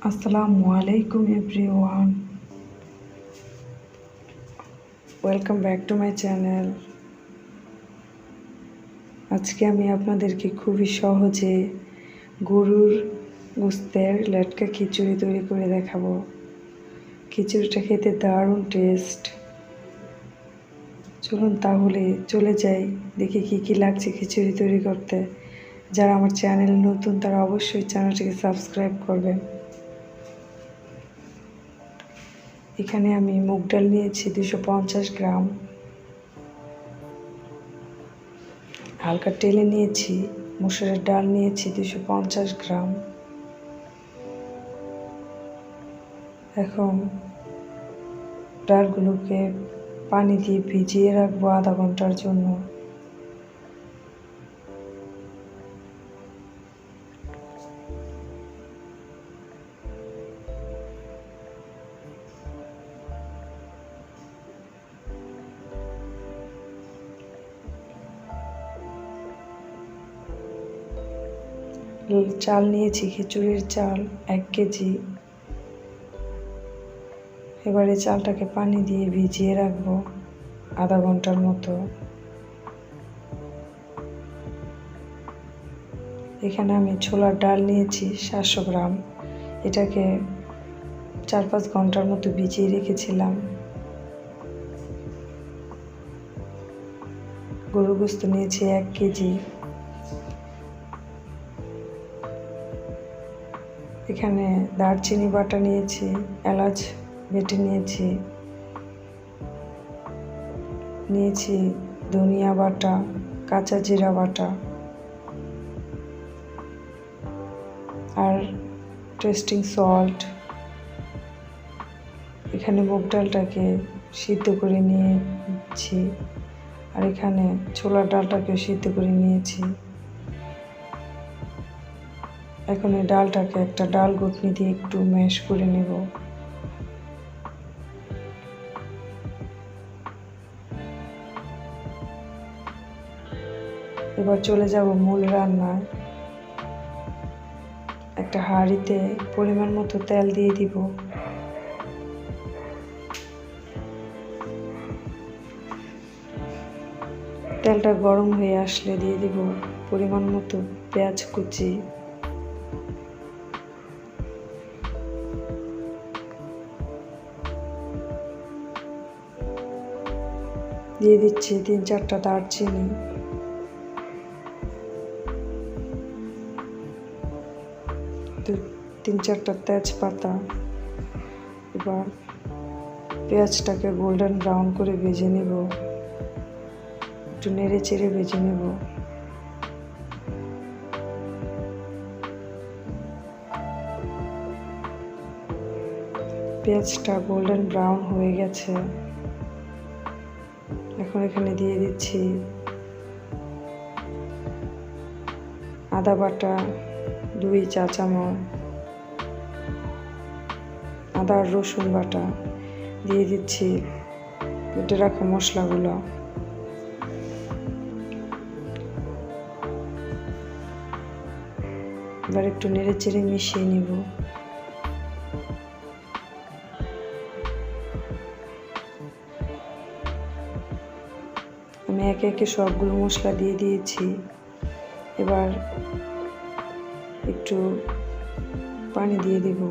আসসালামু আলাইকুম everyone, welcome back to my channel. আজকে আমি আপনাদেরকে খুবই সহজে গরুর গোস্তের লেটকা খিচুড়ি তৈরি করে দেখাবো। খিচুড়িটা খেতে দারুণ টেস্ট। চলুন তাহলে চলে যাই, দেখি কি লাগছে খিচুড়ি তৈরি করতে। যারা আমার চ্যানেল নতুন তারা অবশ্যই চ্যানেলটিকে সাবস্ক্রাইব করবেন। এখানে আমি মুগ ডাল নিয়েছি 250 গ্রাম, হালকা টেলে নিয়েছি। মসুরের ডাল নিয়েছি 250 গ্রাম। এখন ডালগুলোকে পানি দিয়ে ভিজিয়ে রাখবো আধা ঘন্টার জন্য। চাল নিয়েছি খিচুড়ির চাল 1 কেজি। এবারে চালটাকে পানি দিয়ে ভিজিয়ে রাখবো আধা ঘন্টার মতো। এখানে আমি ছোলার ডাল নিয়েছি 700 গ্রাম। এটাকে 4-5 ঘন্টার মতো ভিজিয়ে রেখেছিলাম। গরুর গোস্ত নিয়েছি 1 কেজি। এখানে দারচিনি বাটা নিয়েছি, এলাচ বেটে নিয়েছি ধনিয়া বাটা, কাঁচা জিরা বাটা আর টেস্টিং সল্ট। এখানে মুগ ডালটাকে সিদ্ধ করে নিয়েছি, আর এখানে ছোলার ডালটাকে সিদ্ধ করে নিয়েছি। এখন এই ডালটাকে একটা ডাল ঘুটনি দিয়ে একটু ম্যাশ করে নেব। এবার চলে যাব মূল রান্নায়। একটা হাঁড়িতে পরিমাণ মতো তেল দিয়ে দিব। তেলটা গরম হয়ে আসলে দিয়ে দিব পরিমাণ মতো পেঁয়াজ কুচি, দিয়ে দিচ্ছি 3-4টা দারচিনি, 3-4টা তেজপাতা। এবার পেঁয়াজটাকে গোল্ডেন ব্রাউন করে ভেজে নেব, একটু নেড়ে চেড়ে ভেজে নেব। পেঁয়াজটা গোল্ডেন ব্রাউন হয়ে গেছে। এখন এখানে দিয়ে দিচ্ছি আদা বাটা 2 চা চামচ, আদা আর রসুন বাটা, দিয়ে দিচ্ছি কেটে রাখা মশলাগুলো। এবার একটু নেড়ে চেড়ে মিশিয়ে নিব। আমি একে একে সবগুলো মশলা দিয়ে দিয়েছি। এবার একটু পানি দিয়ে দিব।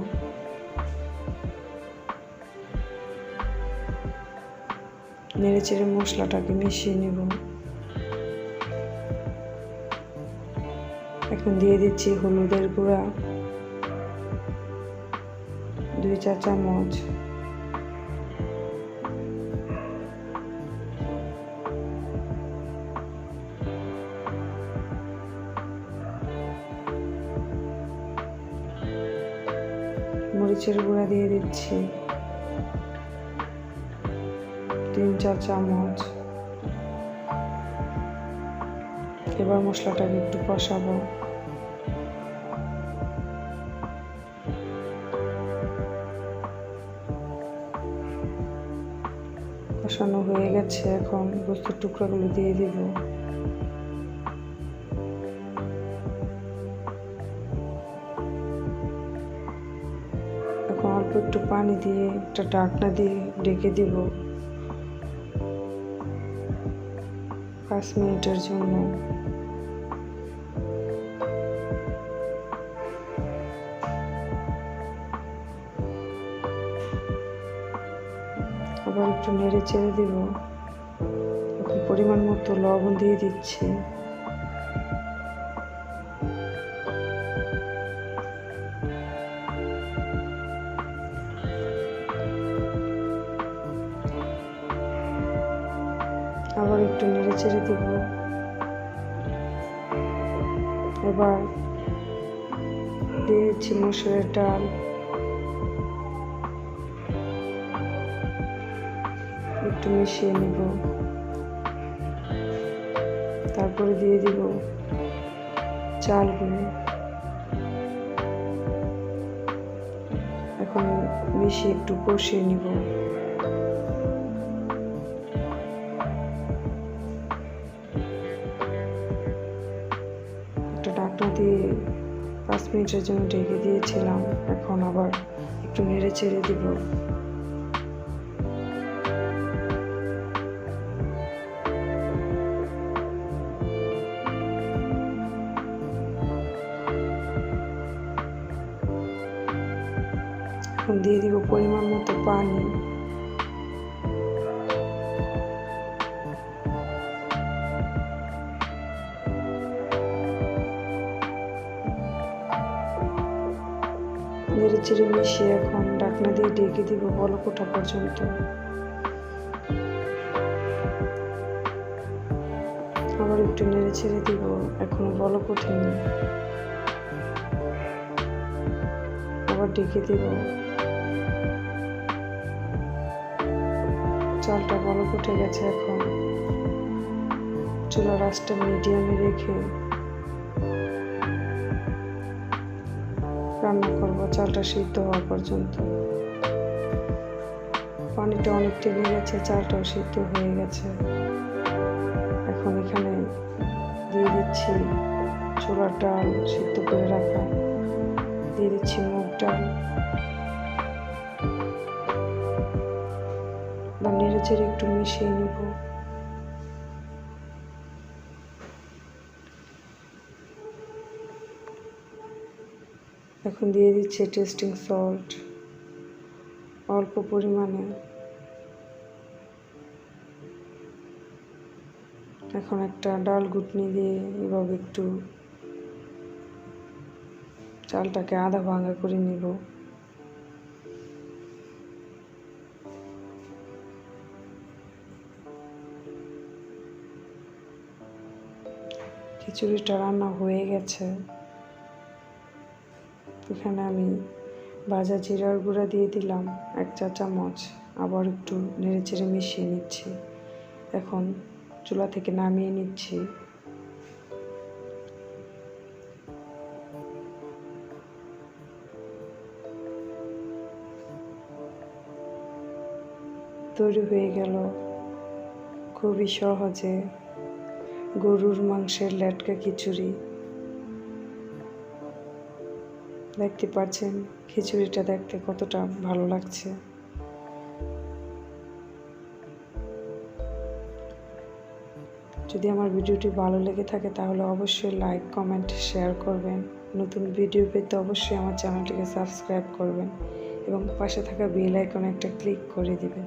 নেড়ে চেড়ে মশলাটাকে মিশিয়ে নেব। এখন দিয়ে দিচ্ছি হলুদের গুঁড়া 2 চা চামচ, মরিচের গুঁড়া দিয়ে দিচ্ছি 3 চা চামচ। এবার মশলাটাকে একটু কষাবো। কষানো হয়ে গেছে, এখন গোস্তের টুকরাগুলো দিয়ে দিব। একটু পানি দিয়ে একটা ঢাকনা দিয়ে ঢেকে দিব 5 মিনিটের জন্য। আবার একটু নেড়ে চেড়ে দিব। এখন পরিমাণ মতো লবণ দিয়ে দিচ্ছি। আবার একটু নেড়ে চেড়ে দিব। এবার দিয়ে দিচ্ছি মসুরের ডাল। একটু মিশিয়ে নিব। তারপরে দিয়ে দিব চালগুলো। এখন মিশিয়ে একটু কষিয়ে নিব। একটা ঢাকনা দিয়ে 5 মিনিটের জন্য ঢেকে দিয়েছিলাম। এখন আবার একটু নেড়ে চেড়ে দিব। এখন দিয়ে দিব পরিমাণ মতো পানি। নেড়ে চেড়ে মিশিয়ে এখন ঢাকনা দিয়ে ঢেকে দিব বলক ওঠা পর্যন্ত। আবার একটু নেড়ে ছেড়ে দিব। এখনো বলক ওঠেনি। আবার ঢেকে দিব। চালটা বলক উঠে গেছে। এখন চুলার আঁচটা মিডিয়ামে রেখে রান্না করব চালটা সিদ্ধ হওয়া পর্যন্ত। পানিটা অনেক টেনে গেছে, চালটাও সিদ্ধ হয়ে গেছে। এখন এখানে দিয়ে দিচ্ছি ছোলার ডাল সিদ্ধ করে রাখা, দিয়ে দিচ্ছি মুগ ডাল। বা নেড়ে চেড়ে একটু মিশিয়ে নেব। এখন দিয়ে দিচ্ছি টেস্টিং সল্ট অল্প পরিমাণে। এখন একটা ডাল ঘুটনি দিয়ে এভাবে একটু চালটাকে আধা ভাঙা করে নিব। খিচুড়িটা রান্না হয়ে গেছে। এখানে আমি ভাজা জিরার গুঁড়া দিয়ে দিলাম 1 চা চামচ। আবার একটু নেড়ে চেড়ে মিশিয়ে নিচ্ছি। এখন চুলা থেকে নামিয়ে নিচ্ছি। তৈরি হয়ে গেল খুবই সহজে গরুর মাংসের লেটকা খিচুড়ি। দেখতে পাচ্ছেন খিচুড়িটা দেখতে কতটা ভালো লাগছে। যদি আমার ভিডিওটি ভালো লেগে থাকে তাহলে অবশ্যই লাইক, কমেন্ট, শেয়ার করবেন। নতুন ভিডিও পেতে অবশ্যই আমার চ্যানেলটিকে সাবস্ক্রাইব করবেন এবং পাশে থাকা বেল আইকনে একটা ক্লিক করে দিবেন।